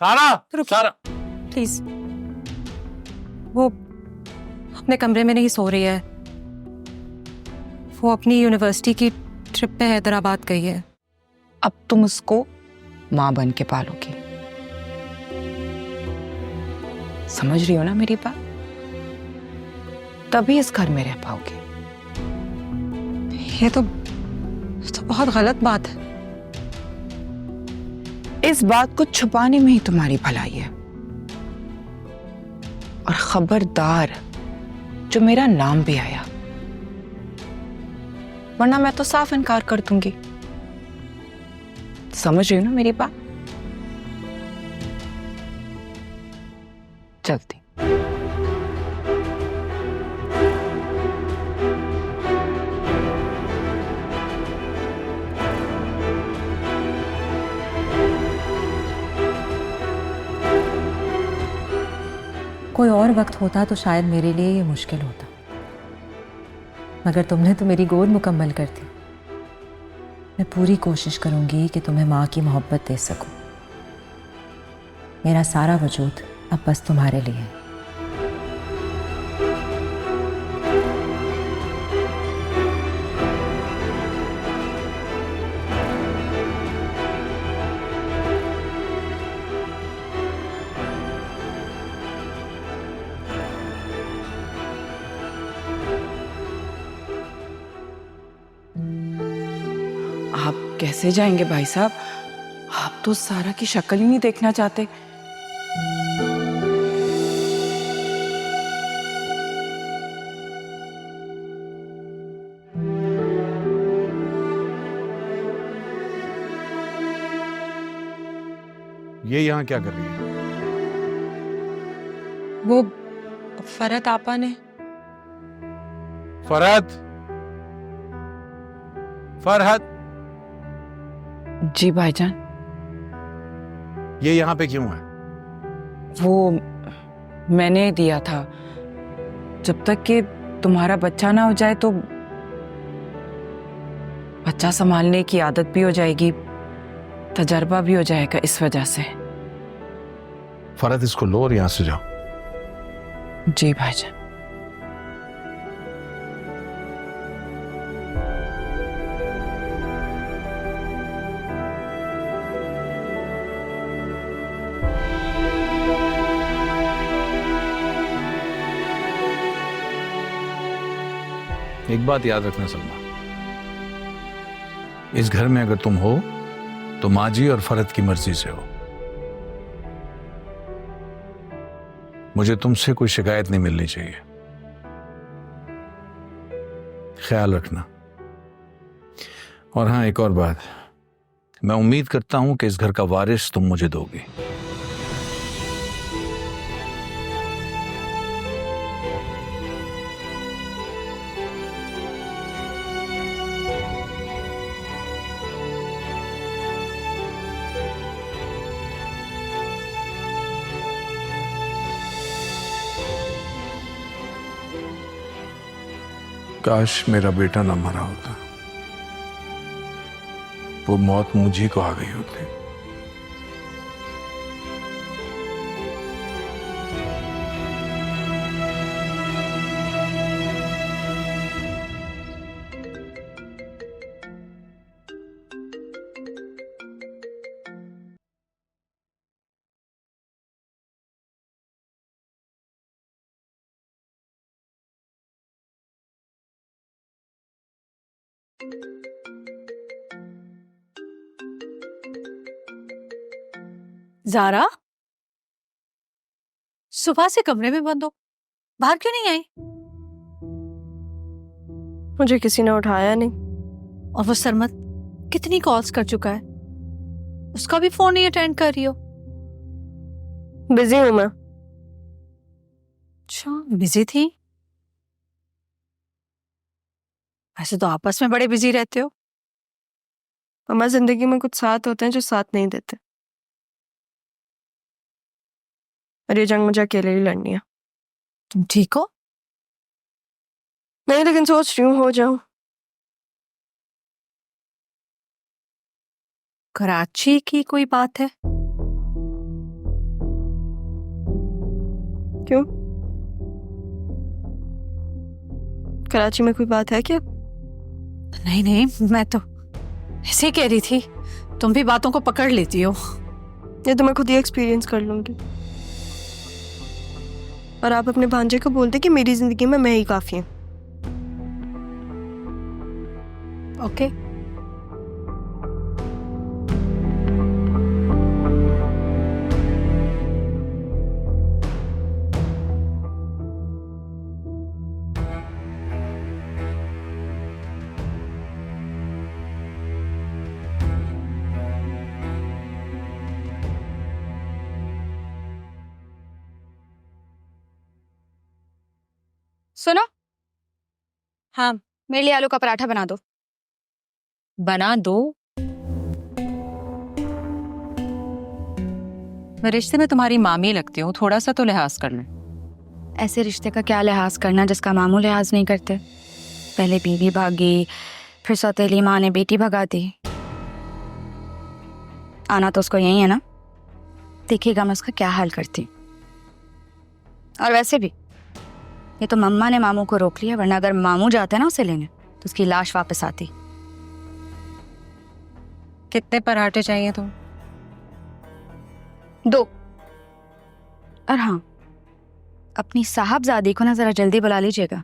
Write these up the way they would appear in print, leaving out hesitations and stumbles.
सारा, रुकिए। सारा, प्लीज, वो अपने कमरे में नहीं सो रही है। वो अपनी यूनिवर्सिटी की ट्रिप पे हैदराबाद गई है। अब तुम उसको माँ बन के पालोगी, समझ रही हो ना मेरी बात? तभी इस घर में रह पाओगे। ये तो बहुत गलत बात है। इस बात को छुपाने में ही तुम्हारी भलाई है। और खबरदार जो मेरा नाम भी आया, वरना मैं तो साफ इनकार कर दूंगी। समझ रही हो ना मेरी बात? चलती। कोई और वक्त होता तो शायद मेरे लिए ये मुश्किल होता, मगर तुमने तो मेरी गोद मुकम्मल कर दी। मैं पूरी कोशिश करूंगी कि तुम्हें माँ की मोहब्बत दे सकूं। मेरा सारा वजूद अब बस तुम्हारे लिए है। आप कैसे जाएंगे भाई साहब? आप तो सारा की शक्ल ही नहीं देखना चाहते। ये यहाँ क्या कर रही है? वो फरहत आपा ने फरहत, फरहत, जी भाईजान। ये यहाँ पे क्यों है? वो मैंने दिया था, जब तक कि तुम्हारा बच्चा ना हो जाए तो बच्चा संभालने की आदत भी हो जाएगी, तजर्बा भी हो जाएगा। इस वजह से। फरहत, इसको लो और यहाँ से जाओ। जी भाईजान। एक बात याद रखना सलमा, इस घर में अगर तुम हो तो माजी और फरहत की मर्जी से हो। मुझे तुमसे कोई शिकायत नहीं मिलनी चाहिए, ख्याल रखना। और हाँ, एक और बात, मैं उम्मीद करता हूं कि इस घर का वारिस तुम मुझे दोगी। काश मेरा बेटा ना मरा होता, वो मौत मुझी को आ गई होती। ज़ारा, सुबह से कमरे में बंद हो, बाहर क्यों नहीं आई? मुझे किसी ने उठाया नहीं। और वो सरमत कितनी कॉल्स कर चुका है, उसका भी फोन नहीं अटेंड कर रही हो। बिजी हूं मैं। अच्छा, बिजी थी? वैसे तो आपस में बड़े बिजी रहते हो। हमारी जिंदगी में कुछ साथ होते हैं जो साथ नहीं देते, और ये जंग मुझे अकेले ही लड़नी है। तुम ठीक हो? नहीं, लेकिन सोच रही हूँ हो जाऊं। कराची की कोई बात है? क्यों? कराची में कोई बात है क्या? नहीं नहीं, मैं तो ऐसे ही कह रही थी, तुम भी बातों को पकड़ लेती हो। ये तो मैं खुद ही एक्सपीरियंस कर लूंगी। और आप अपने भांजे को बोलते कि मेरी जिंदगी में मैं ही काफी हूँ। ओके। सुनो, हाँ, मेरे लिए आलू का पराठा बना दो। बना दो। मैं रिश्ते में तुम्हारी मामी लगती हूँ, थोड़ा सा तो लिहाज कर लें। ऐसे रिश्ते का क्या लिहाज करना जिसका मामू लिहाज नहीं करते। पहले बीवी भागी, फिर सौतेली माँ ने बेटी भगा दी। आना तो उसको यही है ना, देखिएगा मैं उसका क्या हाल करती। और वैसे भी ये तो मम्मा ने मामू को रोक लिया, वरना अगर मामू जाते ना उसे लेने तो उसकी लाश वापस आती। कितने पराठे चाहिए तुम? 2। और हाँ, अपनी साहबजादी को ना जरा जल्दी बुला लीजिएगा।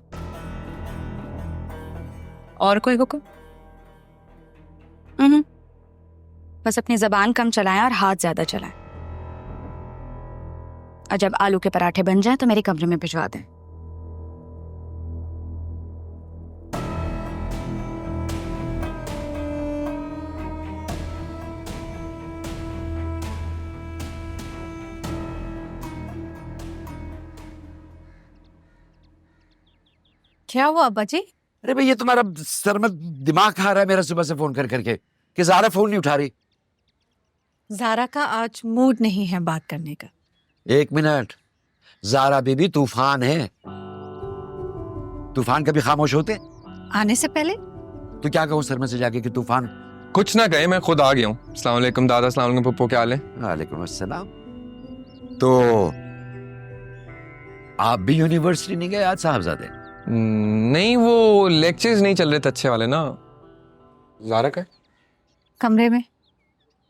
और कोई हुक्म? बस अपनी जबान कम चलाएं और हाथ ज्यादा चलाएं। और जब आलू के पराठे बन जाए तो मेरे कमरे में भिजवा दें। क्या हुआ अब्बा जी? अरे भाई, ये तुम्हारा सर में दिमाग खा रहा है मेरा सुबह से फोन कर करके कि ज़ारा फोन नहीं उठा रही। ज़ारा का आज मूड नहीं है बात करने का। 1 मिनट, ज़ारा बीबी तूफान है। तूफान कभी खामोश होते? आने से पहले तो क्या कहूँ सर में से जाके कि तूफान? कुछ ना कहे, मैं खुद आ गया हूँ। अस्सलाम वालेकुम दादा, अस्सलाम वालेकुम पप्पू, क्या हाल है? वालेकुम अस्सलाम। तो आप भी यूनिवर्सिटी नहीं गए आज साहबजादे? नहीं, वो लेक्चर्स नहीं चल रहे थे अच्छे वाले ना। ज़ारा का है? कमरे में।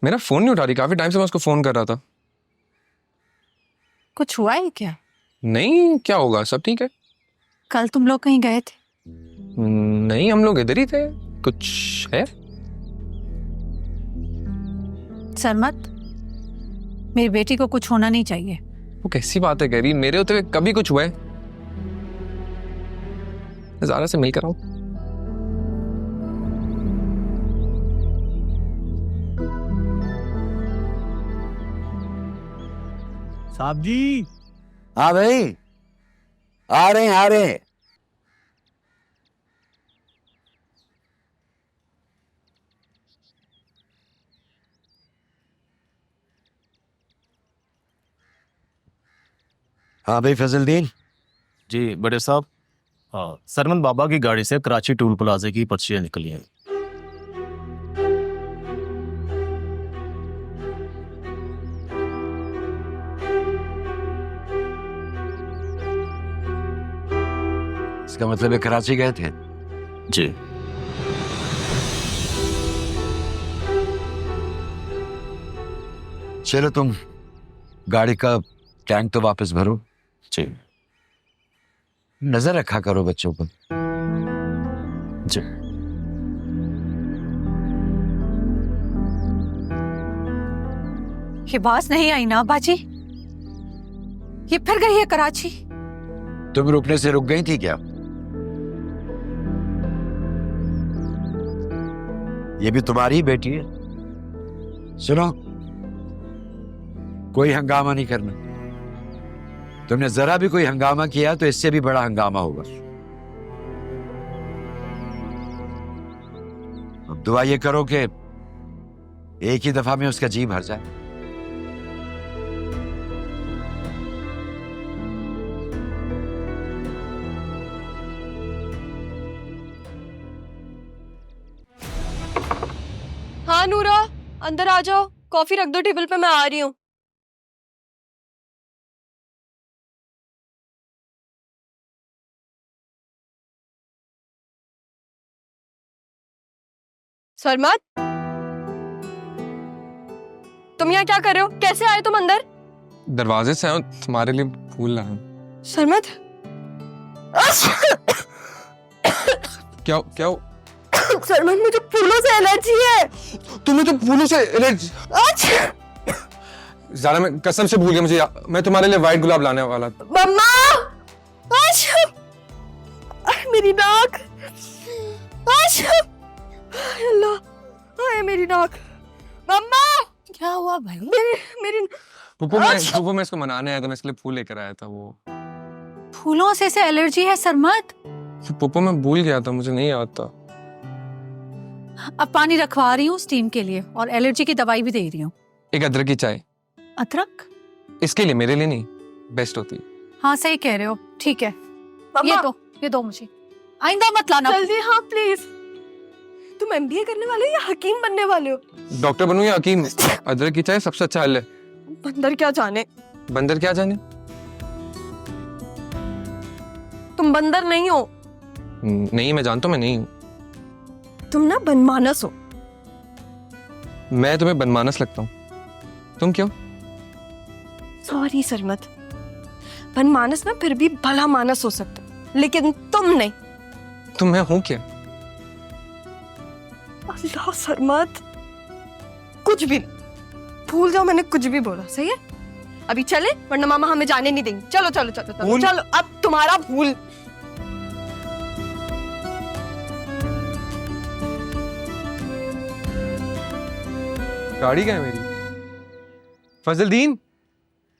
मेरा फोन नहीं उठा रही, काफी टाइम से मैं उसको फोन कर रहा था। कुछ हुआ है क्या? नहीं, क्या होगा, सब ठीक है। कल तुम लोग कहीं गए थे? नहीं, हम लोग इधर ही थे। कुछ है? सरमत, मेरी बेटी को कुछ होना नहीं चाहिए। वो कैसी बात है कह रही? मेरे होते हुए कभी कुछ हुआ है? ज़ारा से मिल कर आओ। साहब जी। हाँ भाई, आ रहे हैं, आ रहे हैं। हाँ भाई फजलदीन। जी बड़े साहब, सरमन बाबा की गाड़ी से कराची टूल प्लाजे की पर्चियां निकली हैं। इसका मतलब है कराची गए थे? जी। चलो तुम गाड़ी का टैंक तो वापस भरो। जी नजर रखा करो बच्चों पर। जी। ये बात नहीं आई ना अब्बा जी? ये फिर गई है कराची? तुम रुकने से रुक गई थी क्या? ये भी तुम्हारी ही बेटी है। सुनो, कोई हंगामा नहीं करना। तुमने जरा भी कोई हंगामा किया तो इससे भी बड़ा हंगामा होगा। अब दुआ ये करो कि एक ही दफा में उसका जी भर जाए। हाँ नूरा, अंदर आ जाओ, कॉफी रख दो टेबल पे, मैं आ रही हूँ। सरमत, तुम यहाँ क्या कर रहे हो? कैसे आए तुम अंदर? दरवाजे से आया हूँ, तुम्हारे लिए फूल लाया हूँ। सरमत, क्या क्या सरमत मुझे फूलों से एलर्जी है। तुम्हें तो फूलों से एलर्जी? ज़ारा, मैं कसम से भूल गया, मैं तुम्हारे लिए व्हाइट गुलाब लाने वाला था। मम्मा, मेरी नाक, अल्लाह, मेरी नाक। मम्मा, क्या हुआ भाई? मेरी पुप्पो मैं इसको मनाने आया था, मैं इसके लिए फूल लेकर आया था। वो फूलों से एलर्जी है सरमत? पुप्पो मैं भूल गया था, मुझे नहीं याद था। अब पानी रखवा रही हूँ स्टीम के लिए और एलर्जी की दवाई भी दे रही हूँ। एक अदरक की चाय अदरक? इसके लिए, मेरे लिए नहीं, बेस्ट होती है। हाँ सही कह रहे हो, ठीक है। मम्मा, ये दो मुझे, आइंदा मत लाना। जल्दी। हाँ प्लीज। तुम एमबीए करने वाले हो या हकीम बनने वाले हो? डॉक्टर बनूं या हकीम, अदरक की चाय सबसे अच्छा हल है। बंदर क्या जाने। बंदर क्या जाने? तुम बंदर नहीं हो, नहीं, मैं जानता हूं मैं नहीं हूं। तुम ना बनमानस हो। मैं तुम्हें बनमानस लगता हूँ? तुम क्यों? सॉरी सरमत, बनमानस ना फिर भी भला मानस हो सकता, लेकिन तुम नहीं। तुम मैं हूं क्या? अल्लाह सरमत, कुछ भी भूल जाओ, मैंने कुछ भी बोला, सही है? अभी चले वरना मामा हमें जाने नहीं देंगे। चलो चलो चलो चलो चलो, अब तुम्हारा भूल। गाड़ी क्या है मेरी? फजलदीन,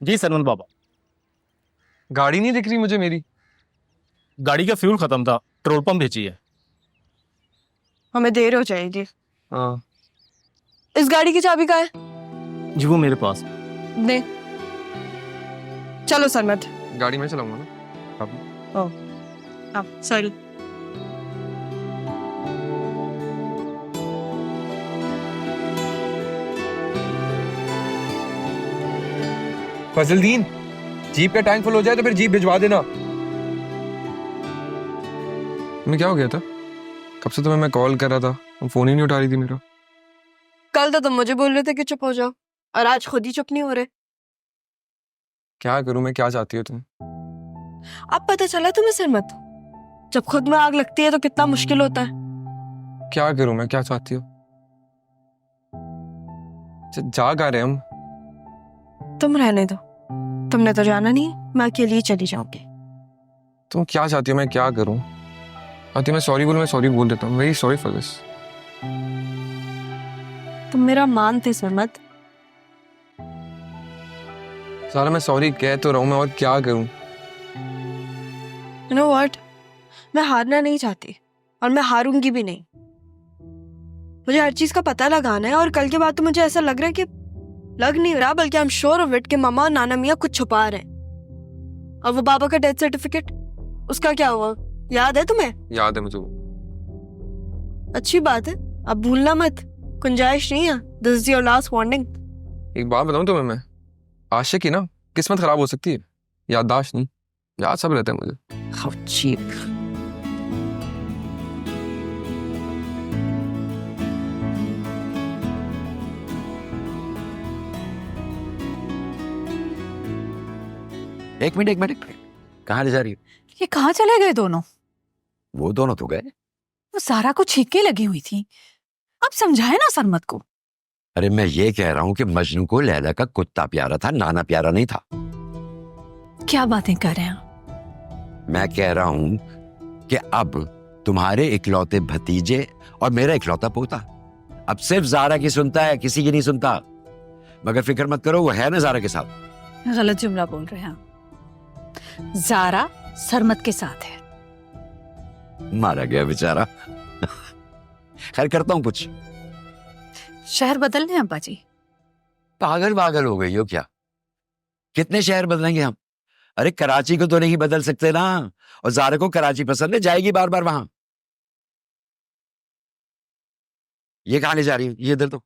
जी सरमन बाबा। गाड़ी नहीं दिख रही मुझे मेरी। गाड़ी का फ्यूल खत्म था, पेट्रोल पंप भेजिए। हमें देर हो जाएगी। हाँ, इस गाड़ी की चाबी कहाँ है? जी वो मेरे पास। दे। चलो सरमत। गाड़ी में चलाऊंगा ना। अब सॉरी। फजलदीन, जीप का टैंक फुल हो जाए तो फिर जीप भिजवा देना। तुम्हें क्या हो गया था? कब से तुम्हें मैं कॉल कर रहा था, तुम फोन ही नहीं उठा रही थी मेरा। कल तो तुम मुझे बोल रहे थे कि चुप हो जाओ, और आज खुद ही चुप नहीं हो रहे। क्या करूं मैं, क्या चाहती हो तुम? अब पता चला तुम्हें सरमत, जब खुद में आग लगती है तो कितना मुश्किल होता है। क्या करूं मैं, क्या चाहती हो? जा कहाँ रहे हम? तुम रहने दो, तुमने तो जाना नहीं, मैं अकेली ही चली जाऊंगी। तुम क्या चाहती हो, मैं क्या करूं? आती मैं सॉरी बोलूं, मैं सॉरी बोल देता हूँ। Very sorry for this. तुम मेरा मान थे सरमत। सारा मैं सॉरी कह तो रहा हूं, मैं और क्या करूं? You know what? मैं हारना नहीं चाहती और मैं हारूंगी भी नहीं। मुझे हर चीज का पता लगाना है, और कल के बाद तो मुझे ऐसा लग रहा है कि लग नहीं रहा, बल्कि I am sure of it कि मामा और नाना मियाँ कुछ छुपा रहे हैं। और वो बाबा का डेथ सर्टिफिकेट, उसका क्या हुआ, याद है तुम्हें? याद है मुझे वो। अच्छी बात है, अब भूलना मत, गुंजाइश नहीं है। This is your last warning. एक बात बताऊं तुम्हें, मैं आशिक ही ना, किस्मत खराब हो सकती है, याददाश्त नहीं। याद सब रहता है मुझे। How cheap. एक मिनट, कहाँ ले जा रही हो? ये कहाँ चले गए दोनों? वो दोनों तो गए। वो सारा को छींके लगी हुई थी। अब समझाए ना सरमत को। अरे मैं ये कह रहा हूँ कि मजनू को लैला का कुत्ता प्यारा था, नाना प्यारा नहीं था। क्या बातें कर रहे हैं? मैं कह रहा हूँ कि अब तुम्हारे इकलौते भतीजे और मेरा इकलौता पोता अब सिर्फ ज़ारा की सुनता है, किसी की नहीं सुनता। मगर फिक्र मत करो, वो है ना ज़ारा के साथ। गलत जुमला बोल रहे हैं। ज़ारा सरमत के साथ है। मारा गया बेचारा। खैर करता हूँ कुछ। शहर बदलने अब्बा जी। पागल हो गई हो क्या? कितने शहर बदलेंगे हम? अरे कराची को तो नहीं बदल सकते ना, और ज़ारा को कराची पसंद है, जाएगी बार बार वहां। ये कहाँ ले जा रही है? ये इधर तो।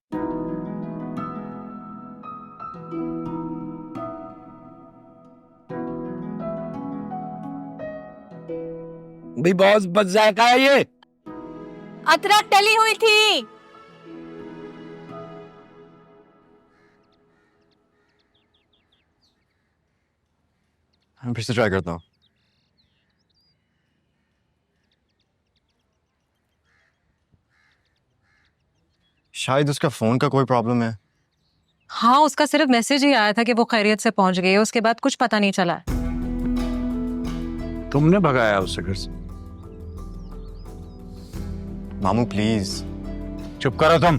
भाई बहुत बदजायका है ये। अदरक डली हुई थी। मैं फिर से ट्राई करता हूँ। शायद उसका फोन का कोई प्रॉब्लम है। हाँ, उसका सिर्फ मैसेज ही आया था कि वो खैरियत से पहुंच गई है, उसके बाद कुछ पता नहीं चला। तुमने भगाया उसे घर से? मामू प्लीज। चुप करो तुम।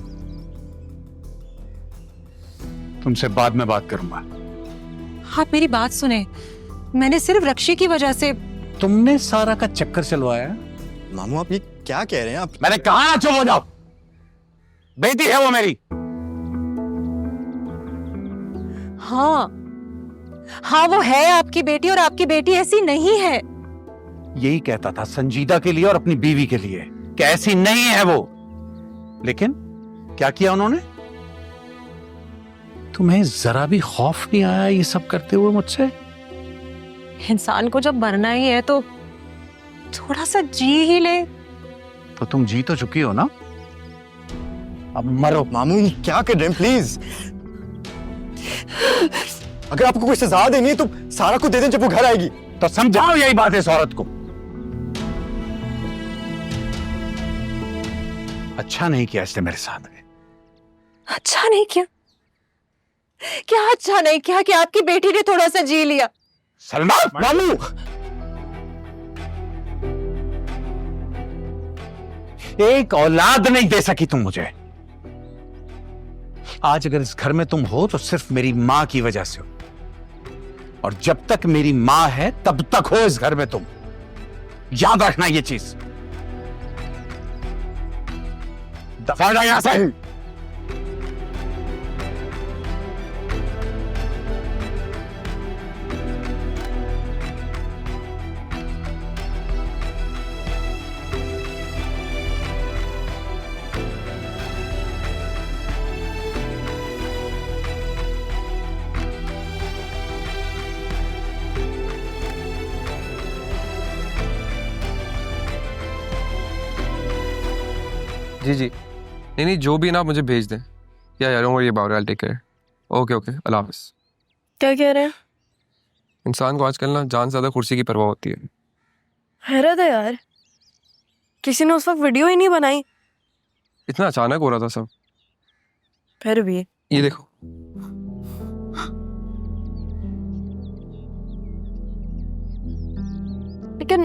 तुमसे बाद में बात करूंगा। आप मेरी बात सुने, मैंने सिर्फ रक्षी की वजह से। तुमने सारा का चक्कर चलवाया। मामू आप ये क्या कह रहे हैं आप? मैंने कहा ना चुप हो जाओ। बेटी है वो मेरी। हाँ हाँ, वो है आपकी बेटी, और आपकी बेटी ऐसी नहीं है। यही कहता था संजीदा के लिए और अपनी बीवी के लिए कि ऐसी नहीं है वो। लेकिन क्या किया उन्होंने? तुम्हें जरा भी खौफ नहीं आया ये सब करते हुए मुझसे? इंसान को जब मरना ही है तो थोड़ा सा जी ही ले। तो तुम जी तो चुकी हो ना, अब मरो। मामू ये क्या कर रहे हैं प्लीज? अगर आपको कोई सजा देनी है तो सारा को दे दें जब वो घर आएगी। तो समझाओ यही बात है इस औरत को। अच्छा नहीं किया इसने मेरे साथ। अच्छा नहीं किया? क्या अच्छा नहीं किया कि आपकी बेटी ने थोड़ा सा जी लिया? सलमान, मामू एक औलाद नहीं दे सकी तुम मुझे। आज अगर इस घर में तुम हो तो सिर्फ मेरी मां की वजह से हो, और जब तक मेरी मां है तब तक हो इस घर में तुम। याद रखना ये चीज। दफा हो जाओ यहां से। जी जी, नहीं नहीं, जो भी ना आप मुझे भेज दें। या यार don't worry about it, I take care. Okay okay, अल्लाह हाफिज़। क्या कह रहे हैं? इंसान को आजकल ना जान से ज्यादा कुर्सी की परवाह होती है। हैरत है यार, किसी ने उस वक्त वीडियो ही नहीं बनाई। इतना अचानक हो रहा था सब। फिर भी ये देखो, लेकिन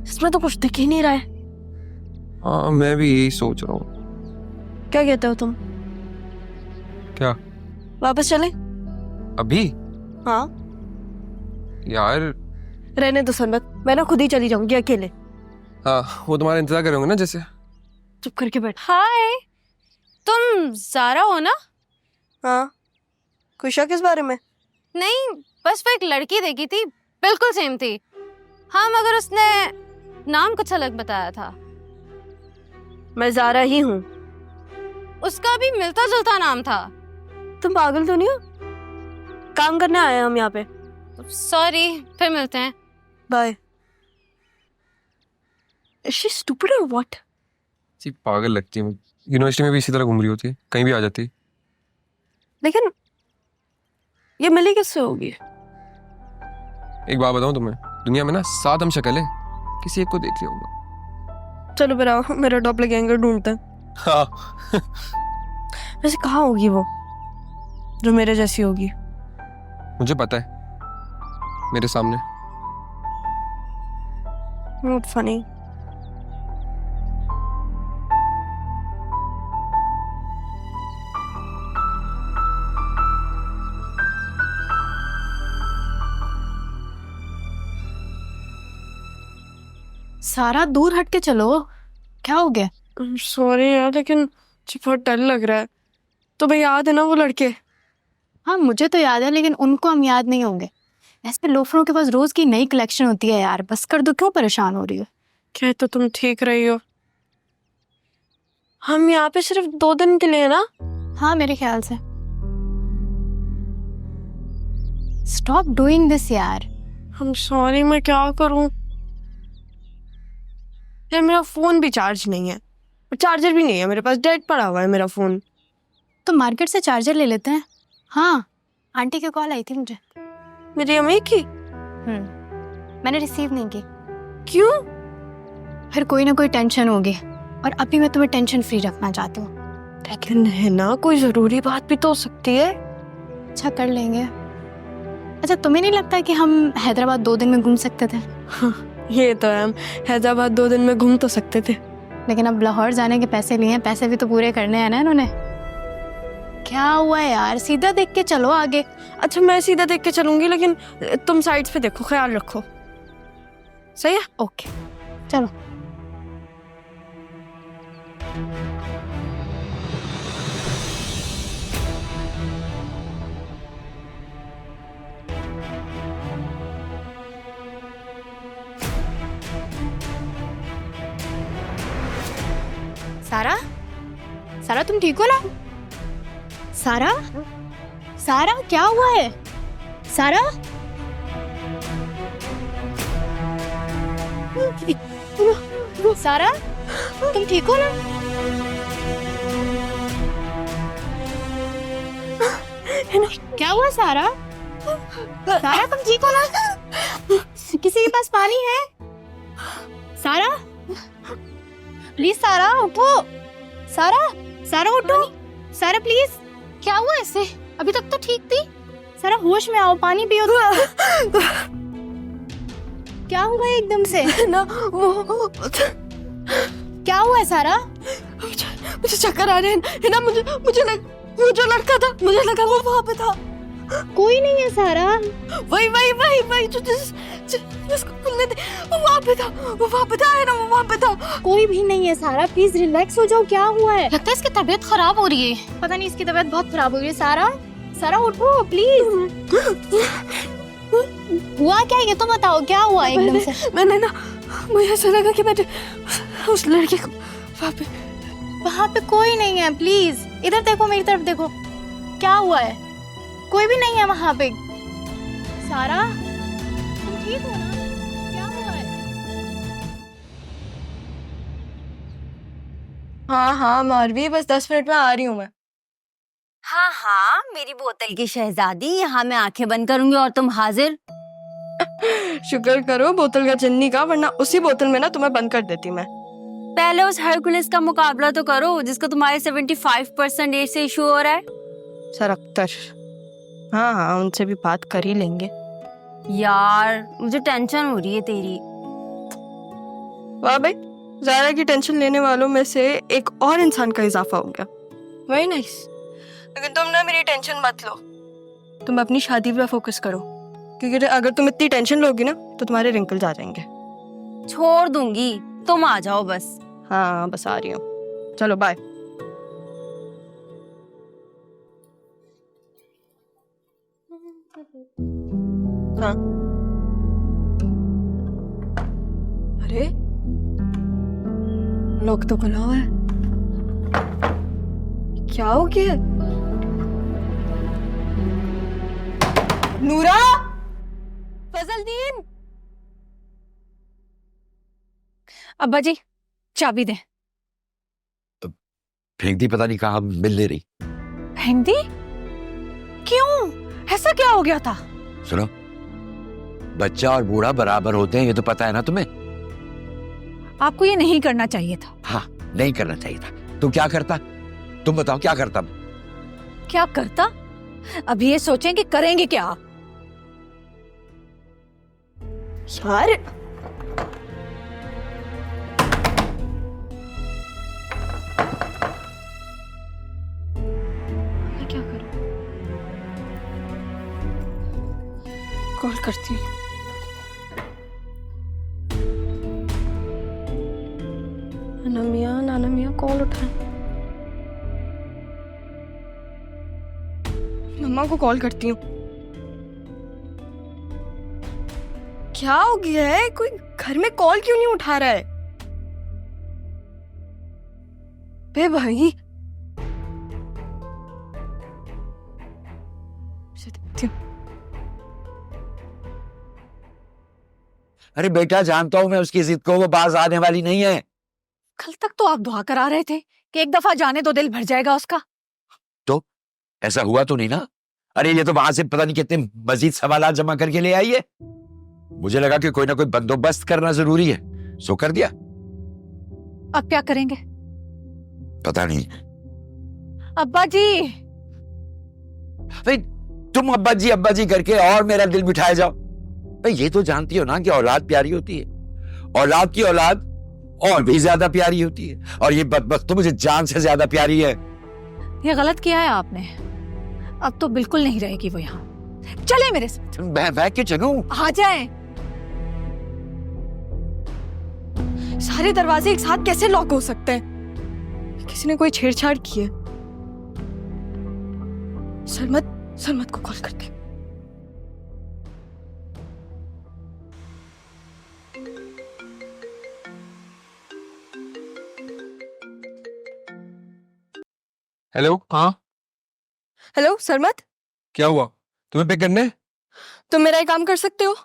इसमें तो कुछ दिख ही नहीं रहा है। हाँ मैं भी यही सोच रहा हूँ। क्या कहते हो तुम? क्या? वापस चलें? अभी? हाँ यार रहने दो सनमत, मैं ना खुद ही चली जाऊंगी अकेले। हाँ, वो तुम्हारा इंतजार करेंगे ना जैसे। चुप करके बैठ। हाय, तुम ज़ारा हो ना? हाँ, कोई शक इस बारे में? नहीं, बस वो एक लड़की देखी थी, बिल्कुल सेम थी। हाँ, मगर उसने नाम कुछ अलग बताया था। मैं ज़ारा ही हूँ। उसका भी मिलता जुलता नाम था। तुम पागल तो नहीं हो? काम करने आए हैं हम यहाँ पे। सॉरी, फिर मिलते हैं। Bye. Is she stupid or what? She पागल लगती है। यूनिवर्सिटी में भी इसी तरह घूम रही होती है, कहीं भी आ जाती। लेकिन ये मिली किससे होगी? एक बात बताऊं तुम्हें, दुनिया में ना 7 हम शक्ल है, किसी एक को देख लिया होगा। चलो फिर आओ, मेरा डॉपलगैंगर ढूंढते हैं। हाँ। वैसे कहाँ होगी वो जो मेरे जैसी होगी? मुझे पता है, मेरे सामने। Not funny. सारा दूर हट के चलो, क्या हो गया? सॉरी यार, लेकिन मुझे बहुत डर लग रहा है। तुम्हें याद है ना वो लड़के? हाँ मुझे तो याद है, लेकिन उनको हम याद नहीं होंगे। ऐसे लोफरों के पास रोज की नई कलेक्शन होती है यार, बस कर दो, क्यों परेशान हो रही हो? क्या तो तुम ठीक रही हो? हम यहाँ पे सिर्फ 2 दिन के लिए ना? हाँ मेरे ख्याल से। स्टॉप डूइंग दिस यार। हम सॉरी, मैं क्या करूँ यार? मेरा फोन भी चार्ज नहीं है, और चार्जर भी नहीं है मेरे पास, डेड पड़ा हुआ है मेरा फोन। तो मार्केट से चार्जर ले लेते हैं। हाँ, आंटी की कॉल आई थी मुझे। मेरी अम्मी की? मैंने रिसीव नहीं की। क्यों? फिर कोई ना कोई टेंशन होगी और अभी मैं तुम्हें टेंशन फ्री रखना चाहती हूँ। लेकिन है ना, कोई जरूरी बात भी तो हो सकती है। अच्छा कर लेंगे। अच्छा तुम्हें नहीं लगता कि हम हैदराबाद 2 दिन में घूम सकते थे? ये तो है, हम हैदराबाद 2 दिन में घूम तो सकते थे, लेकिन अब लाहौर जाने के पैसे लिए हैं, पैसे भी तो पूरे करने हैं ना इन्होंने। क्या हुआ यार, सीधा देख के चलो आगे। अच्छा मैं सीधा देख के चलूंगी, लेकिन तुम साइड्स पे देखो, ख्याल रखो। सही है? ओके चलो। सारा, सारा तुम ठीक हो ना? सारा, सारा क्या हुआ है? सारा, सारा तुम ठीक हो ना? क्या हुआ सारा? सारा तुम ठीक हो ना? किसी के पास पानी है? सारा प्लीज, सारा उठो। सारा, सारा उठो। सारा प्लीज, क्या हुआ इससे? अभी तक तो ठीक थी। सारा होश में आओ, पानी पियो। क्या हुआ एकदम से? ना वो क्या हुआ है सारा? मुझे चक्कर आ रहे हैं, है ना? वो जो लड़का था, मुझे लगा वो वहाँ पे था। कोई नहीं है सारा। वही जिसको खुलने दे, वो वहाँ पे था, है ना? वो वहाँ पे था। कोई भी नहीं है सारा, प्लीज रिलैक्स हो जाओ। क्या हुआ है? लगता है इसकी तबीयत खराब हो रही है। पता नहीं, इसकी तबीयत बहुत खराब हो रही है। सारा, सारा उठो प्लीज। हुआ क्या, ये तो बताओ, क्या हुआ एकदम से? मैंने ना, मुझे ऐसा लगा कि मैंने उस लड़के को वहाँ पे कोई नहीं है। प्लीज इधर देखो, मेरी तरफ देखो। क्या हुआ है? कोई भी नहीं है वहाँ पे। सारा तुम ठीक हो ना? क्या हुआ है? हाँ मारवी, बस 10 मिनट में आ रही हूँ मैं। हाँ हाँ, मेरी बोतल की शहजादी, यहाँ मैं आंखें बंद करूंगी और तुम हाजिर। शुक्र करो बोतल का चन्नी का, वरना उसी बोतल में ना तुम्हें बंद कर देती मैं। पहले उस हरकुलिस का मुकाबला तो करो जिसको तुम्हारे 75% एज से इशू हो रहा है। सर अख्तर, हाँ उनसे भी बात कर ही लेंगे। यार मुझे टेंशन हो रही है तेरी। वाह भाई, ज़ारा की टेंशन लेने वालों में से एक और इंसान का इजाफा हो गया। Very nice. लेकिन तुम ना मेरी टेंशन मत लो, तुम अपनी शादी पे फोकस करो, क्योंकि अगर तुम इतनी टेंशन लोगी ना तो तुम्हारे रिंकल्स आ जाएंगे। छोड़ दूंगी, तुम आ जाओ बस। हाँ बस आ रही हूँ, चलो बाय। हाँ अरे लोग तो खुला हुआ है, क्या हो गया? नूरा, फजलदीन, अब्बा जी चाबी दे। फेंक दी, पता नहीं कहाँ मिल नहीं रही। फेंक दी? क्यों, ऐसा क्या हो गया था? सुनो, बच्चा और बूढ़ा बराबर होते हैं, ये तो पता है ना तुम्हें। आपको ये नहीं करना चाहिए था। हाँ, नहीं करना चाहिए था। तुम क्या करता? तुम बताओ क्या करता? क्या करता? अभी ये सोचें कि करेंगे क्या। यार मैं क्या करूं? कॉल करती हूँ। नाना मियाँ कॉल उठाए। मम्मा को कॉल करती हूँ। क्या हो गया है? कोई घर में कॉल क्यों नहीं उठा रहा है? बे भाई, अरे बेटा, जानता हूं मैं उसकी जिद को, वो बाज आने वाली नहीं है। कल तक तो आप दुआ करा रहे थे कि एक दफा जाने तो दिल भर जाएगा उसका। तो ऐसा हुआ तो नहीं ना? अरे ये तो वहां से पता नहीं कितने मजीद सवाल जमा करके ले आई है। मुझे लगा कि कोई ना कोई बंदोबस्त करना जरूरी है, सो कर दिया। अब क्या करेंगे? पता नहीं अब्बा जी, भाई, तुम अब्बा जी करके और मेरा दिल बिठाए जाओ। भाई ये तो जानती हो ना कि औलाद प्यारी होती है, औलाद की औलाद और भी ज्यादा प्यारी होती है, और ये बदबख्त तो मुझे जान से ज्यादा प्यारी है। ये गलत किया है आपने। अब तो बिल्कुल नहीं रहेगी वो यहाँ। चले मेरे साथ। मैं क्यों चलूं? आ जाए। सारे दरवाजे एक साथ कैसे लॉक हो सकते हैं? किसी ने कोई छेड़छाड़ की है। सरमत को कॉल करके। हेलो। हाँ, हेलो सरमत, क्या हुआ? तुम्हें पिक करने? तुम मेरा एक काम कर सकते हो?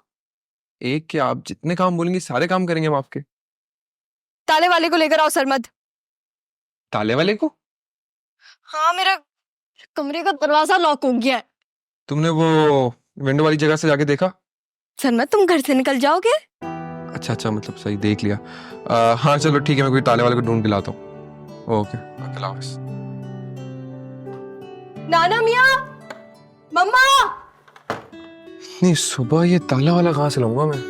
एक क्या, आप जितने काम बोलेंगे सारे काम करेंगे हम आपके। ताले वाले को लेकर आओ सरमत। ताले वाले को? हाँ, मेरा कमरे का दरवाजा लॉक हो गया है। तुमने वो विंडो वाली जगह से जाके देखा? सरमत, तुम घर से निकल जाओगे? अच्छा, मतलब सही देख लिया। हाँ चलो ठीक है, मैं कोई ताले वाले को ढूंढ के लाता हूँ। ओके, अल्लाह हाफिज। नाना मियाँ, मम्मा। नहीं, सुबह ये ताला वाला कहाँ से लाऊंगा मैं?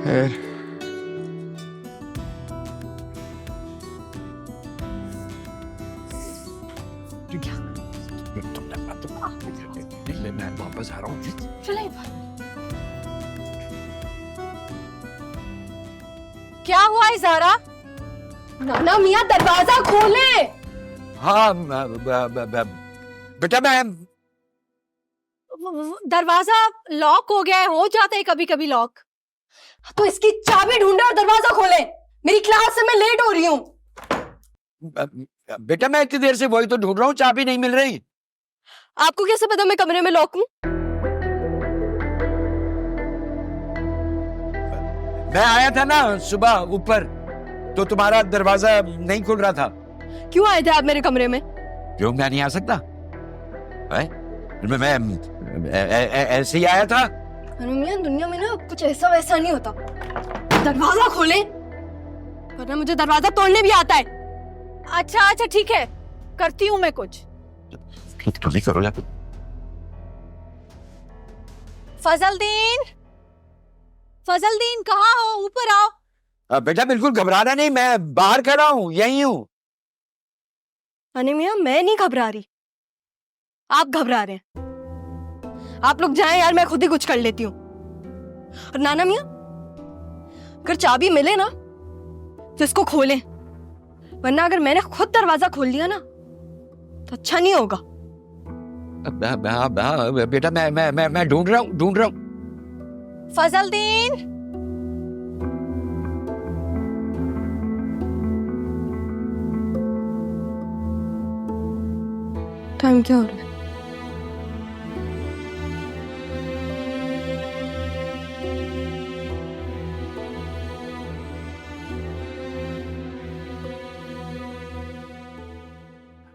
खैर, मैं वापस आ रहा हूँ। चले। क्या हुआ है ज़ारा? नाना मियाँ, दरवाजा खोले। हाँ बेटा, मैं दरवाजा लॉक हो गया है, हो जाता है कभी कभी लॉक। तो इसकी चाबी ढूंढे और दरवाजा खोले। मेरी क्लास से मैं लेट हो रही हूँ। बेटा, मैं इतनी देर से वही तो ढूंढ रहा हूँ, चाबी नहीं मिल रही। आपको कैसे पता मैं कमरे में लॉक हूँ? मैं आया था ना सुबह ऊपर, तो तुम्हारा दरवाजा नहीं खुल रहा था। क्यों आए थे आप मेरे कमरे में? क्यों, मैं नहीं आ सकता? मैं ऐसे ही आया था। मियाँ, दुनिया में ना कुछ ऐसा वैसा नहीं होता। दरवाजा खोले, वरना मुझे दरवाजा तोड़ने भी आता है। अच्छा ठीक है, करती हूँ मैं कुछ। नहीं करो यार। फजलदीन कहाँ हो? ऊपर आओ। बेटा बिल्कुल घबराना नहीं, मैं बाहर खड़ा हूँ, यही हूँ। अने मियाँ, मैं नहीं घबरा रही, आप घबरा रहे हैं। आप लोग जाएं यार, मैं खुद ही कुछ कर लेती हूँ। और नाना मियाँ, अगर चाबी मिले ना तो इसको खोलें, वरना अगर मैंने खुद दरवाजा खोल लिया ना तो अच्छा नहीं होगा। बेटा मैं ढूंढ रहा हूँ। फजलदीन, टाइम क्या हो रहा है?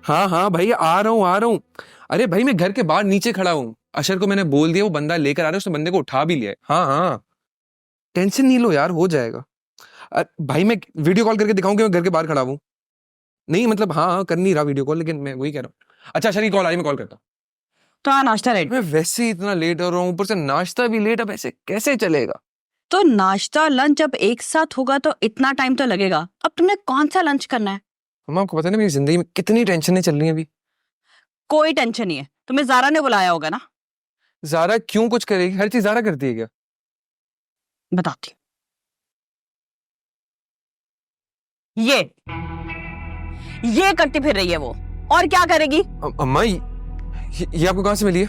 हाँ भाई, आ रहा हूँ। अरे भाई, मैं घर के बाहर नीचे खड़ा हूँ। अशर को मैंने बोल दिया, वो बंदा लेकर आ रहा है, उसने बंदे को उठा भी लिया है। हाँ, टेंशन नहीं लो यार, हो जाएगा। भाई मैं वीडियो कॉल करके दिखाऊं कि मैं घर के बाहर खड़ा हूँ? नहीं मतलब हाँ, कर नहीं रहा वीडियो कॉल, लेकिन मैं वही कह रहा हूँ। अच्छा, अशर की कॉल आई, मैं कॉल करता हूँ। तो हाँ, नाश्ता रेडी। मैं वैसे ही इतना लेट हो रहा हूँ, ऊपर से नाश्ता भी लेट, अब ऐसे कैसे चलेगा? तो नाश्ता लंच अब एक साथ होगा तो इतना टाइम तो लगेगा। अब तुमने कौन सा लंच करना है? हम आपको पता है ना, मेरी जिंदगी में कितनी टेंशनें चल रही हैं अभी। कोई टेंशन नहीं है, तुम्हें ज़ारा ने बुलाया होगा ना। ज़ारा क्यों कुछ करेगी? हर चीज ज़ारा करती है क्या? बताती हूँ। ये करती फिर रही है वो, और क्या करेगी? अम्मा, ये आपको कहाँ से मिली है?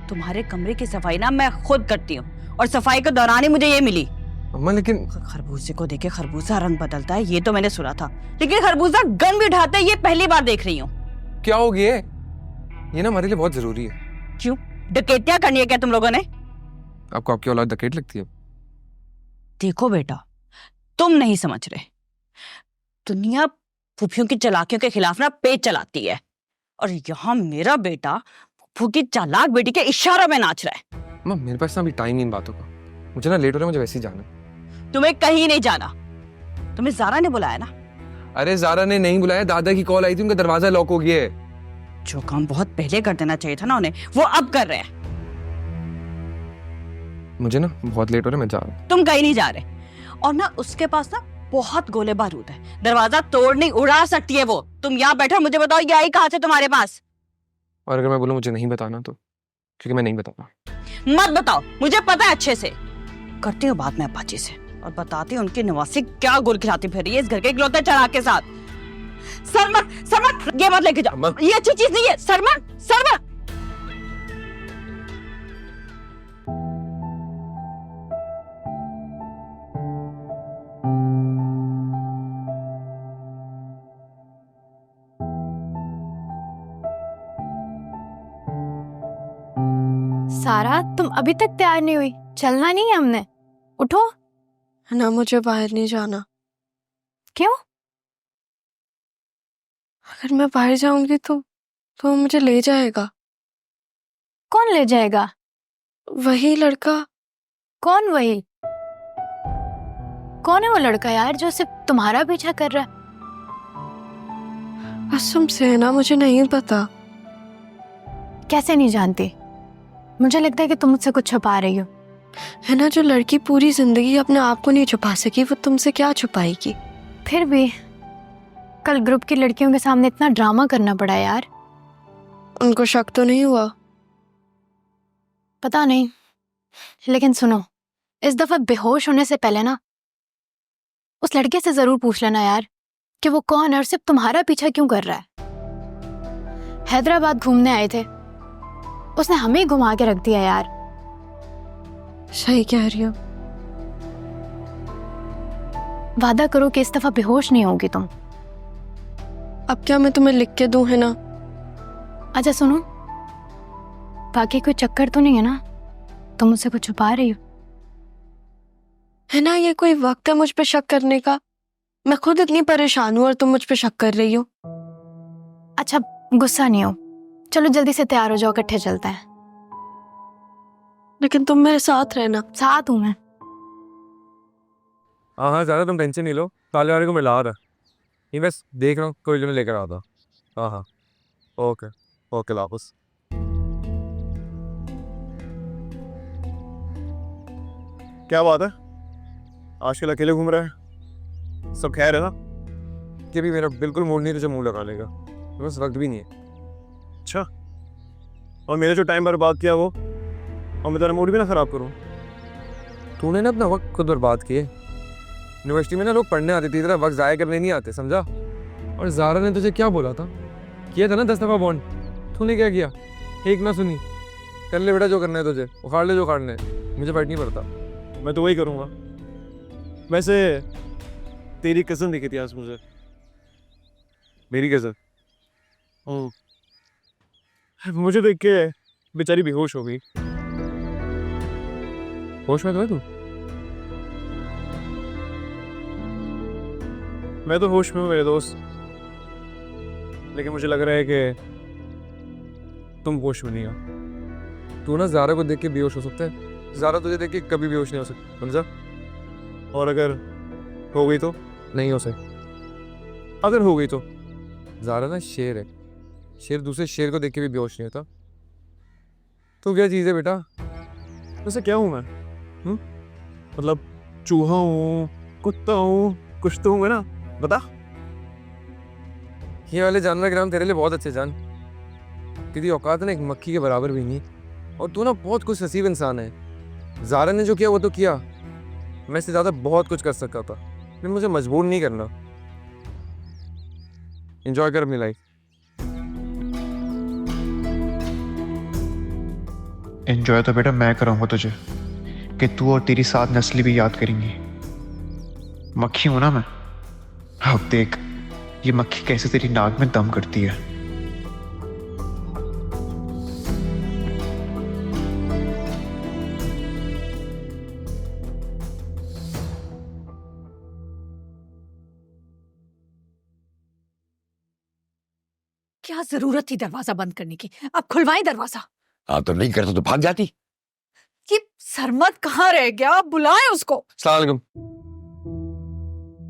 तुम्हारे कमरे की सफाई ना मैं खुद करती हूँ, और सफाई के दौरान ही मुझे ये मिली। अम्मा लेकिन खरबूजे को देखे खरबूजा रंग बदलता है, ये तो मैंने सुना था, लेकिन खरबूजा गन भी उठाता है ये पहली बार देख रही हूँ। क्या हो गया? ये ना हमारे लिए बहुत जरूरी है। क्यों, डकैतियां करनी है क्या तुम लोगों ने? आपको आपकी औलाद डकैत लगती है? देखो बेटा, तुम नहीं समझ रहे, दुनिया फूफियों की चालाकियों के खिलाफ ना पेच चलाती है, और यहाँ मेरा बेटा फूफू की चालाक बेटी के इशारों में नाच रहा है। माँ मेरे पास ना अभी टाइम नहीं इन बातों का, मुझे ना लेट हो रहा है, मुझे वैसे ही जाना है। तुम्हें कहीं नहीं जाना, तुम्हें ज़ारा ने बुलाया ना? अरे ज़ारा ने नहीं बुलाया, दादा की कॉल आई थी, उनका दरवाजा लॉक हो गया है। जो काम बहुत पहले कर देना चाहिए था ना उन्हें, वो अब कर रहे हैं। मुझे ना बहुत लेट हो रहा है, मैं जा रहा हूँ। तुम कहीं नहीं जा रहे, और ना उसके पास ना बहुत गोले बारूद है, दरवाजा तोड़ नहीं उड़ा सकती है वो। तुम यहाँ बैठो, मुझे बताओ ये आई कहाँ से तुम्हारे पास? और अगर मैं बोलूँ मुझे नहीं बताना तो, क्योंकि मैं नहीं बताता। मत बताओ, मुझे पता है अच्छे से। करती हूँ बात मैं अपाची से, और बताती हूँ उनकी नवासी क्या गुल खिलाती फिर रही है इस घर के इकलौते चढ़ा के साथ। सरमन, सरमन, ये मत लेके जाओ, ये अच्छी चीज नहीं है। सरमन, सरमन। सारा, तुम अभी तक तैयार नहीं हुई? चलना नहीं है हमने? उठो ना, मुझे बाहर नहीं जाना। क्यों? अगर मैं बाहर जाऊंगी तो वो मुझे ले जाएगा। कौन ले जाएगा? वही लड़का। कौन वही? कौन है वो लड़का यार जो सिर्फ तुम्हारा पीछा कर रहा है? कसम से ना, मुझे नहीं पता। कैसे नहीं जानती? मुझे लगता है कि तुम मुझसे कुछ छुपा रही हो। है ना, जो लड़की पूरी जिंदगी अपने आप को नहीं छुपा सकी, वो तुमसे क्या छुपाएगी? फिर भी कल ग्रुप की लड़कियों के सामने इतना ड्रामा करना पड़ा यार। उनको शक तो नहीं हुआ? पता नहीं, लेकिन सुनो, इस दफा बेहोश होने से पहले ना उस लड़के से जरूर पूछ लेना यार कि वो कौन है और सिर्फ तुम्हारा पीछा क्यों कर रहा है। हैदराबाद घूमने आए थे, उसने हमें ही घुमा के रख दिया यार। सही कह रही हो। वादा करो कि इस दफा बेहोश नहीं होगी तुम। अब क्या मैं तुम्हें लिख के दूं? है ना? अच्छा सुनो, बाकी कोई चक्कर तो नहीं है ना? तुम मुझसे कुछ छुपा रही हो? है ना, ये कोई वक्त है मुझ पे शक करने का? मैं खुद इतनी परेशान हूं और तुम मुझ पे शक कर रही हो। अच्छा गुस्सा नहीं हो, चलो जल्दी से तैयार हो जाओ, इकट्ठे चलते हैं। लेकिन तुम मेरे साथ रहना। साथ हूं मैं। हाँ हाँ, ज़्यादा तुम टेंशन नहीं लो, ताले वाले को मिला रहा ये, बस देख रहा हूँ कोई जो लेकर आता। हाँ हाँ, ओके ओके, वापस। क्या बात है, आजकल अकेले घूम रहा है? सब खैर है ना? कि भी मेरा बिल्कुल मूड नहीं तुझे मुंह लगाने का, बस वक्त भी नहीं है। अच्छा, और मेरे जो टाइम बर्बाद किया वो, और मैं तेरा मूड भी ना खराब करूँ? तूने ना अपना वक्त खुद बर्बाद किए। यूनिवर्सिटी में ना लोग पढ़ने आते थे, तेरा वक्त ज़ाया करने नहीं आते, समझा? और ज़ारा ने तुझे क्या बोला था? किया था ना 10 दफ़ा बॉन्ड, तूने क्या किया? एक ना सुनी। कर ले बेटा जो करना है तुझे, उखाड़ ले जो उखाड़ना है, मुझे फर्क नहीं पड़ता, मैं तो वही करूँगा। वैसे तेरी कसम दिखी थी आज मुझे, मेरी कसम। मुझे देख के बेचारी बेहोश हो गई। होश में तो है तू? मैं तो होश में हूँ मेरे दोस्त, लेकिन मुझे लग रहा है कि तुम होश में नहीं हो। तू ना ज़ारा को देख के बेहोश हो सकता है, ज़ारा तुझे देख के कभी बेहोश नहीं हो सकती, समझा? और अगर हो गई तो नहीं हो सकती। अगर हो गई तो ज़ारा ना शेर है, शेर दूसरे शेर को देख के भी बेहोश नहीं होता। तो क्या चीज़ है बेटा? वैसे क्या हूँ मैं? मतलब चूहा हूँ, कुत्ता हूँ, कुछ तो हूँ ना? बता। ये वाले जानवर के नाम तेरे लिए बहुत अच्छे जान, तेरी औकात ना एक मक्खी के बराबर भी नहीं, और तू ना बहुत कुछ नसीब इंसान है। ज़ारा ने जो किया वो तो किया, मैं इससे ज़्यादा बहुत कुछ कर सकता था, लेकिन मुझे मजबूर नहीं करना। एंजॉय कर अपनी लाइफ। एंजॉय तो बेटा मैं कराऊंगा तुझे, कि तू और तेरी साथ नस्ली भी याद करेंगी। मक्खी हूं ना मैं, अब देख ये मक्खी कैसे तेरी नाक में दम करती है। क्या जरूरत थी दरवाजा बंद करने की? अब खुलवाएं दरवाजा। हाँ तो नहीं करता तो भाग जाती। कि सरमत कहाँ रह गया? बुलाएं उसको। अस्सलाम वालेकुम।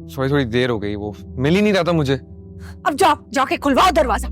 सॉरी, थोड़ी देर हो गई, वो मिल ही नहीं रहा था मुझे। अब जाओ, जाके खुलवाओ दरवाजा।